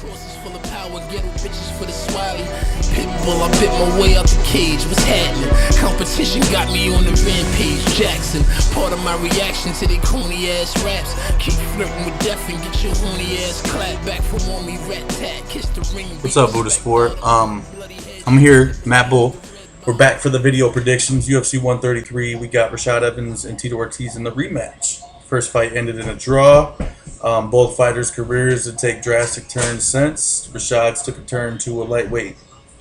Crosses full of power, ghetto bitches for the swally. Pitbull, I bit my way out the cage. What's happening? Competition got me on the rampage. Jackson, part of my reaction to they corny ass raps. Keep flirting with death and get your horny ass clap back from on me. Rat tat, kiss the ring. What's up, Buddha Sport? I'm here, Matt Bull. We're back for the video predictions. UFC 133. We got Rashad Evans and Tito Ortiz in the rematch. First fight ended in a draw. Both fighters' careers would take drastic turns since. Rashad's took a turn to a light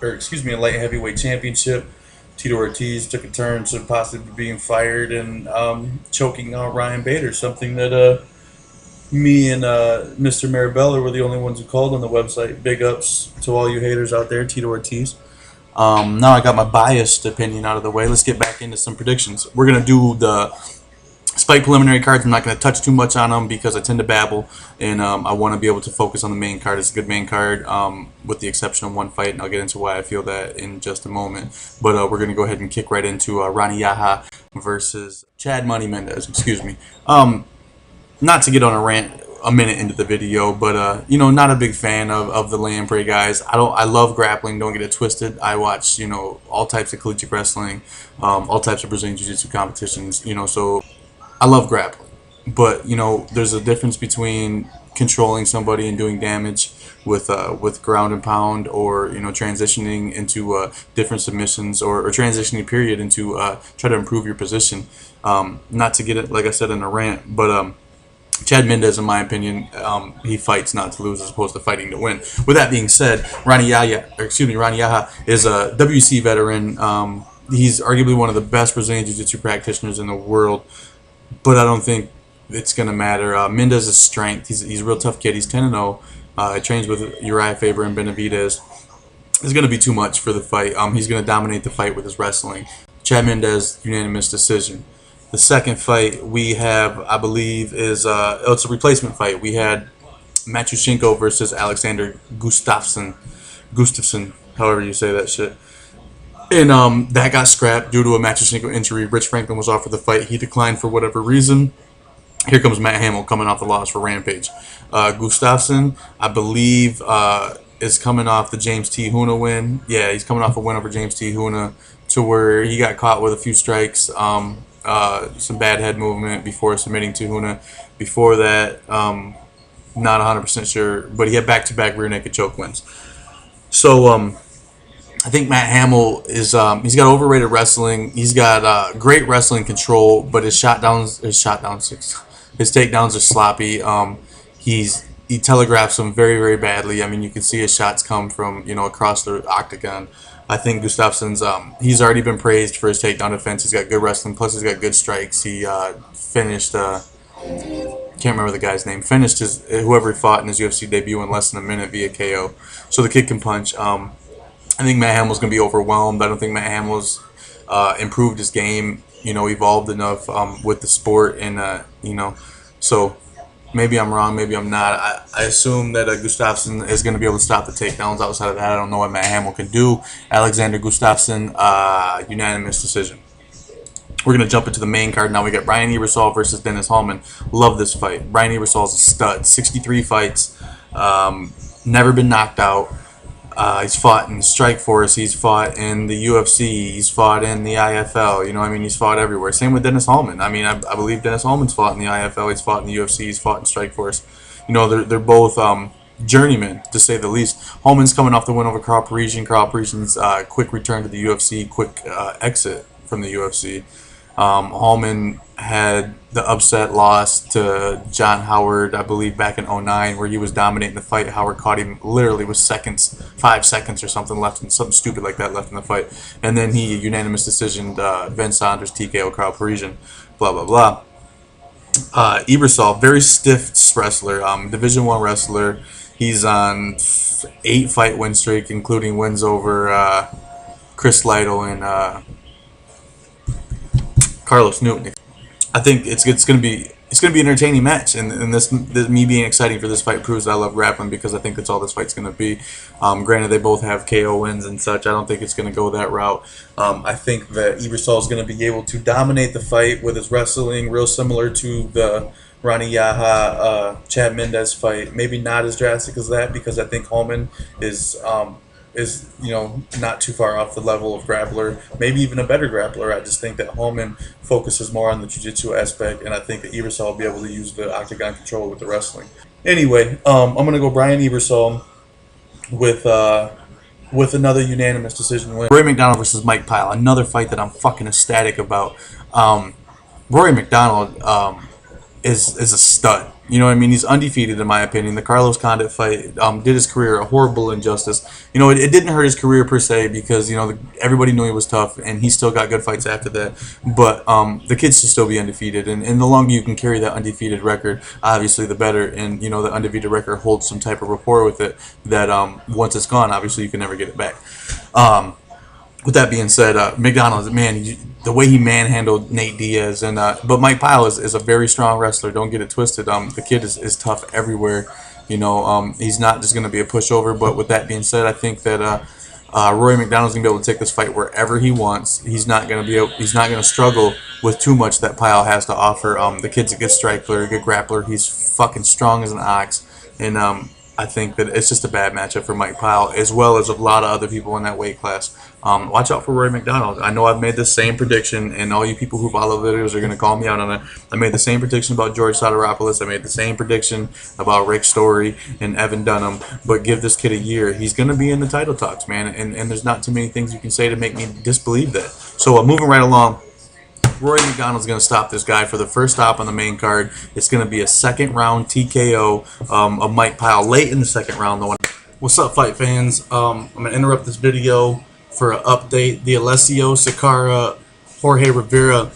heavyweight championship. Tito Ortiz took a turn to possibly being fired and choking out Ryan Bader, something that me and Mr. Marabella were the only ones who called on the website. Big ups to all you haters out there, Tito Ortiz. Now I got my biased opinion out of the way. Let's get back into some predictions. We're going to do the Spike preliminary cards. I'm not going to touch too much on them because I tend to babble, and I want to be able to focus on the main card. It's a good main card, with the exception of one fight, and I'll get into why I feel that in just a moment. But we're going to go ahead and kick right into Rani Yahya versus Chad Money Mendez. Excuse me. Not to get on a rant a minute into the video, but not a big fan of the lay and pray guys. I love grappling, don't get it twisted. I watch all types of collegiate wrestling, all types of Brazilian Jiu-Jitsu competitions, so I love grappling. But there's a difference between controlling somebody and doing damage with ground and pound, or transitioning into different submissions, or transitioning period into try to improve your position. Not to get it, like I said, in a rant, but Chad Mendez, in my opinion, he fights not to lose as opposed to fighting to win. With that being said, Rani Yahya is a WC veteran. He's arguably one of the best Brazilian Jiu-Jitsu practitioners in the world, but I don't think it's going to matter. Mendez's strength, he's a real tough kid. He's 10-0. Trains with Uriah Faber and Benavidez. It's going to be too much for the fight. He's going to dominate the fight with his wrestling. Chad Mendez, unanimous decision. The second fight we have, I believe, is it's a replacement fight. We had Matyushenko versus Alexander Gustafsson, however you say that shit. And that got scrapped due to a Matyushenko injury. Rich Franklin was offered the fight. He declined for whatever reason. Here comes Matt Hamill coming off the loss for Rampage. Gustafsson, I believe, is coming off the James T. Huna win. Yeah, he's coming off a win over James T. Huna, to where he got caught with a few strikes. Some bad head movement before submitting to Huna. Before that, not 100% sure, but he had back-to-back rear naked choke wins. So I think Matt Hamill is he's got overrated wrestling. He's got great wrestling control, but his takedowns are sloppy. He telegraphs them very, very badly. I mean, you can see his shots come from across the octagon. I think Gustafsson's he's already been praised for his takedown defense. He's got good wrestling, plus he's got good strikes. He finished can't remember the guy's name. Finished whoever he fought in his UFC debut in less than a minute via KO. So the kid can punch. I think Matt Hamill's gonna be overwhelmed. I don't think Matt Hamill's improved his game. Evolved enough with the sport, and so. Maybe I'm wrong, maybe I'm not. I assume that Gustafsson is going to be able to stop the takedowns. Outside of that, I don't know what Matt Hamill can do. Alexander Gustafsson, unanimous decision. We're going to jump into the main card now. We got Ryan Ebersol versus Dennis Hallman. Love this fight. Ryan Ebersol's a stud. 63 fights. Never been knocked out. He's fought in Strikeforce. He's fought in the UFC. He's fought in the IFL. He's fought everywhere. Same with Dennis Hallman. I believe Dennis Hallman's fought in the IFL. He's fought in the UFC. He's fought in Strikeforce. They're both journeymen, to say the least. Hallman's coming off the win over Carl Parisian. Carl Parisian's quick return to the UFC, quick exit from the UFC. Hallman had the upset loss to John Howard, I believe, back in 2009, where he was dominating the fight. Howard caught him literally with 5 seconds or something left, and something stupid like that left in the fight. And then he unanimous decision, Vince Saunders, TKO Carl Parisian, blah, blah, blah. Ebersol, very stiff wrestler, Division I wrestler. He's on 8-fight win streak, including wins over Chris Lytle and Carlos Newton. I think it's going to be an entertaining match, and this me being exciting for this fight proves that I love grappling, because I think that's all this fight's going to be. Granted, they both have KO wins and such. I don't think it's going to go that route. I think that Ebersol is going to be able to dominate the fight with his wrestling, real similar to the Ronnie Yaha, Chad Mendez fight. Maybe not as drastic as that because I think Holman is not too far off the level of grappler, maybe even a better grappler. I just think that Holman focuses more on the jiu-jitsu aspect, and I think that Ebersol will be able to use the octagon control with the wrestling. Anyway, I'm gonna go Brian Ebersol with another unanimous decision win. Rory McDonald versus Mike Pyle, another fight that I'm fucking ecstatic about. Rory McDonald is a stud. You know what I mean? He's undefeated in my opinion. The Carlos Condit fight did his career a horrible injustice. You know, it didn't hurt his career per se because, you know, everybody knew he was tough and he still got good fights after that. But the kid should still be undefeated. And the longer you can carry that undefeated record, obviously the better. And, you know, the undefeated record holds some type of rapport with it that once it's gone, obviously you can never get it back. With that being said, McDonald, man, the way he manhandled Nate Diaz, and but Mike Pyle is a very strong wrestler. Don't get it twisted. The kid is tough everywhere. You know, he's not just going to be a pushover. But with that being said, I think that Rory McDonald's going to be able to take this fight wherever he wants. He's not going to struggle with too much that Pyle has to offer. The kid's a good striker, a good grappler. He's fucking strong as an ox, and I think that it's just a bad matchup for Mike Pyle, as well as a lot of other people in that weight class. Watch out for Rory McDonald. I know I've made the same prediction, and all you people who follow videos are going to call me out on it. I made the same prediction about George Soteropoulos. I made the same prediction about Rick Story and Evan Dunham. But give this kid a year. He's going to be in the title talks, man, and there's not too many things you can say to make me disbelieve that. So moving right along, Rory McDonald's going to stop this guy for the first stop on the main card. It's going to be a second round TKO of Mike Pyle late in the second round, though. What's up, fight fans? I'm going to interrupt this video for an update. The Alessio Sakara Jorge Rivera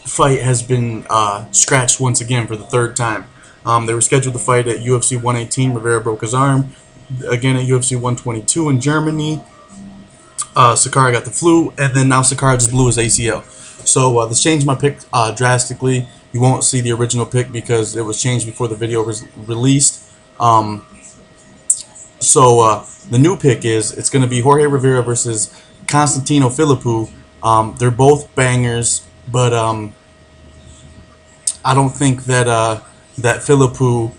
fight has been scratched once again for the third time. They were scheduled to fight at UFC 118. Rivera broke his arm. Again at UFC 122 in Germany. Sakara got the flu, and then now Sakara just blew his ACL. So this changed my pick drastically. You won't see the original pick because it was changed before the video was released. So the new pick is it's going to be Jorge Rivera versus Constantino Philippou. They're both bangers, but I don't think that that Philippou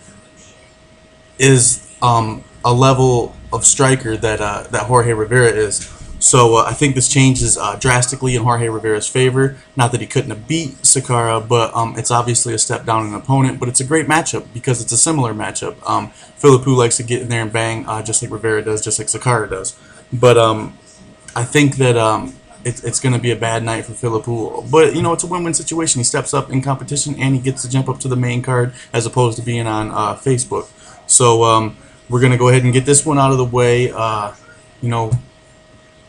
is a level of striker that that Jorge Rivera is. So I think this changes drastically in Jorge Rivera's favor. Not that he couldn't have beat Sakara, but it's obviously a step down in an opponent. But it's a great matchup because it's a similar matchup. Philippou likes to get in there and bang just like Rivera does, just like Sakara does. But I think that it's going to be a bad night for Philippou. But, you know, it's a win-win situation. He steps up in competition and he gets to jump up to the main card as opposed to being on Facebook. So we're going to go ahead and get this one out of the way. You know,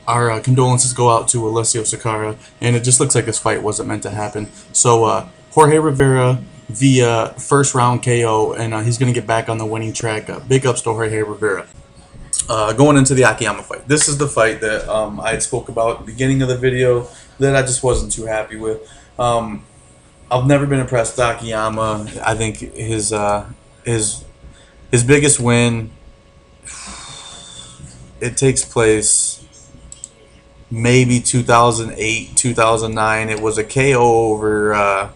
our condolences go out to Alessio Sakara, and it just looks like this fight wasn't meant to happen. So Jorge Rivera via first round KO, and he's going to get back on the winning track. Big ups to Jorge Rivera. Going into the Akiyama fight. This is the fight that I had spoke about at the beginning of the video that I just wasn't too happy with. I've never been impressed with Akiyama. I think his biggest win, it takes place maybe 2008, 2009. It was a KO over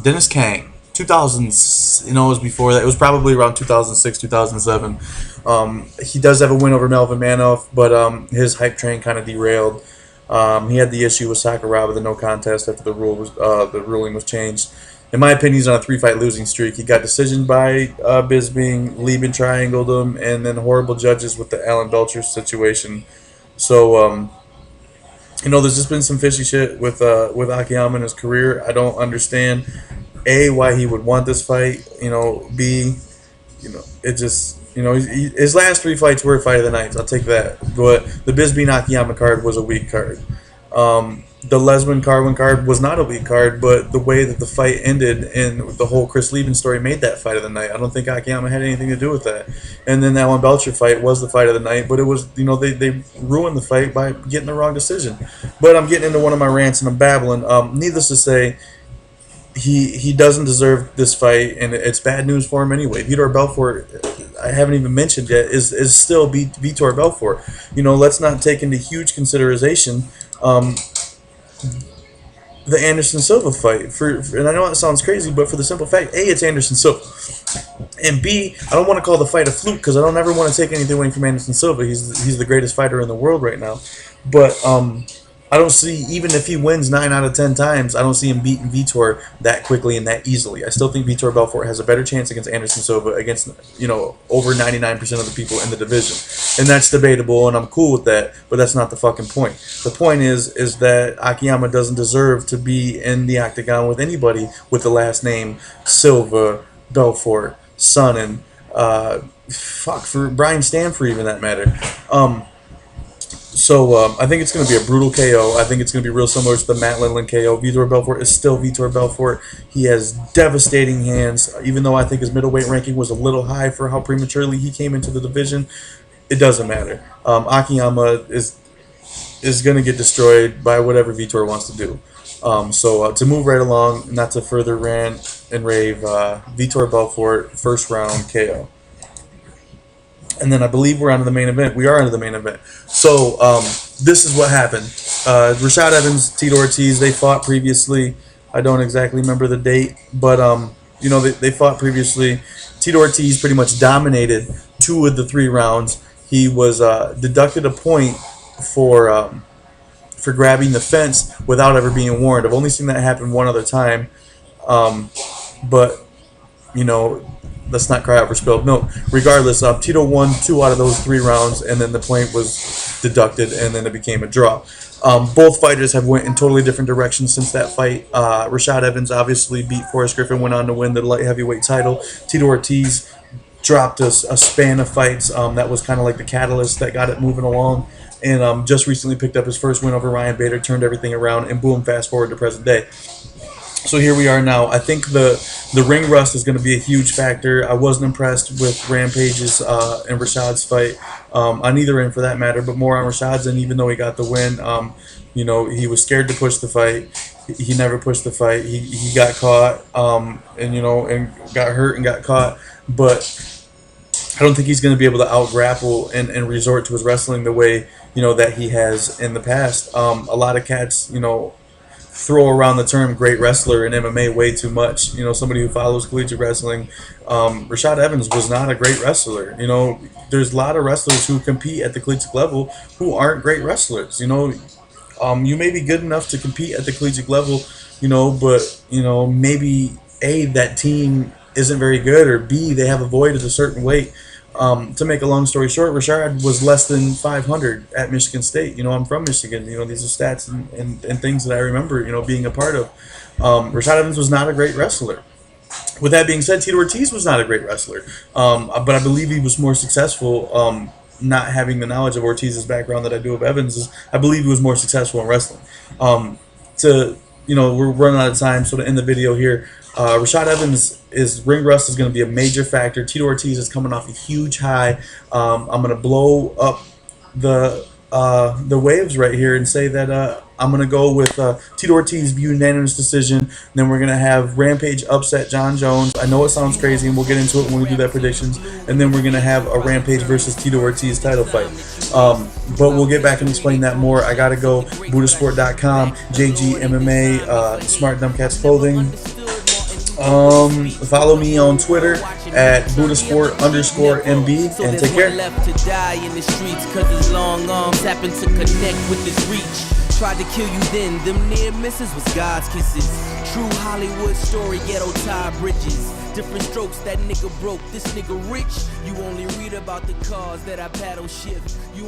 Dennis Kang. 2000, you know, it was before that. It was probably around 2006, 2007. He does have a win over Melvin Manoff, but his hype train kind of derailed. He had the issue with Sakuraba, the no contest after the ruling was changed. In my opinion, he's on a 3-fight losing streak. He got decisioned by Bisping, Lieben triangled him, and then horrible judges with the Alan Belcher situation. So, you know, there's just been some fishy shit with Akiyama in his career. I don't understand, A, why he would want this fight. You know, B, you know, it just, you know, his last 3 fights were fight of the nights. I'll take that. But the Bisping Akiyama card was a weak card. The Lesman Carwin card was not a weak card, but the way that the fight ended and the whole Chris Lieben story made that fight of the night. I don't think Akiyama had anything to do with that. And then that Alan Belcher fight was the fight of the night, but it was, you know, they ruined the fight by getting the wrong decision. But I'm getting into one of my rants and I'm babbling. Needless to say, he doesn't deserve this fight, and it's bad news for him anyway. Vitor Belfort, I haven't even mentioned yet, is still Vitor Belfort. You know, let's not take into huge consideration the Anderson Silva fight. And I know that sounds crazy, but for the simple fact, A, it's Anderson Silva, and B, I don't want to call the fight a fluke because I don't ever want to take anything away from Anderson Silva. He's the greatest fighter in the world right now, but I don't see, even if he wins 9 out of 10 times, I don't see him beating Vitor that quickly and that easily. I still think Vitor Belfort has a better chance against Anderson Silva, against, over 99% of the people in the division. And that's debatable, and I'm cool with that, but that's not the fucking point. The point is that Akiyama doesn't deserve to be in the octagon with anybody with the last name Silva, Belfort, Sonnen, for Brian Stann, for even that matter. So I think it's going to be a brutal KO. I think it's going to be real similar to the Matt Lindland KO. Vitor Belfort is still Vitor Belfort. He has devastating hands. Even though I think his middleweight ranking was a little high for how prematurely he came into the division, it doesn't matter. Akiyama is going to get destroyed by whatever Vitor wants to do. So to move right along, not to further rant and rave, Vitor Belfort, first round KO. And then I believe we're on to the main event. We are into the main event. So this is what happened. Rashad Evans, Tito Ortiz, they fought previously. I don't exactly remember the date, but they fought previously. Tito Ortiz pretty much dominated 2 of the 3 rounds. He was deducted a point for grabbing the fence without ever being warned. I've only seen that happen one other time, but let's not cry out for spilled milk. Regardless, Tito won 2 out of those 3 rounds, and then the point was deducted, and then it became a draw. Both fighters have went in totally different directions since that fight. Rashad Evans obviously beat Forrest Griffin, went on to win the light heavyweight title. Tito Ortiz dropped a span of fights that was kind of like the catalyst that got it moving along, and just recently picked up his first win over Ryan Bader, turned everything around, and boom, fast forward to present day. So here we are now. I think the ring rust is going to be a huge factor. I wasn't impressed with Rampage's and Rashad's fight, on either end for that matter, but more on Rashad's end. Even though he got the win, he was scared to push the fight. He never pushed the fight. He got caught, and got hurt and got caught. But I don't think he's going to be able to out-grapple and resort to his wrestling the way that he has in the past. A lot of cats, throw around the term great wrestler in MMA way too much. Somebody who follows collegiate wrestling, Rashad Evans was not a great wrestler. There's a lot of wrestlers who compete at the collegiate level who aren't great wrestlers. You may be good enough to compete at the collegiate level, but maybe A, that team isn't very good, or B, they have a void at a certain weight. To make a long story short, Rashad was less than 500 at Michigan State. I'm from Michigan. These are stats and things that I remember, being a part of. Rashad Evans was not a great wrestler. With that being said, Tito Ortiz was not a great wrestler. But I believe he was more successful, not having the knowledge of Ortiz's background that I do of Evans. I believe he was more successful in wrestling. We're running out of time, so to end the video here, Rashad Evans' ring rust is going to be a major factor. Tito Ortiz is coming off a huge high. I'm going to blow up the waves right here and say that I'm going to go with Tito Ortiz unanimous decision. Then we're going to have Rampage upset John Jones. I know it sounds crazy, and we'll get into it when we do that predictions. And then we're going to have a Rampage versus Tito Ortiz title fight. But we'll get back and explain that more. I got to go. Buddhasport.com, JG MMA, Smart Dumb Cats Clothing. Follow me on Twitter at Buddhasport_MB, and take care. Left to die in the streets cause his long arms happen to connect with his reach. Tried to kill you then, them near misses was God's kisses. True Hollywood story, ghetto tie bridges. Different strokes, that nigga broke, this nigga rich. You only read about the cars that I paddle shift. You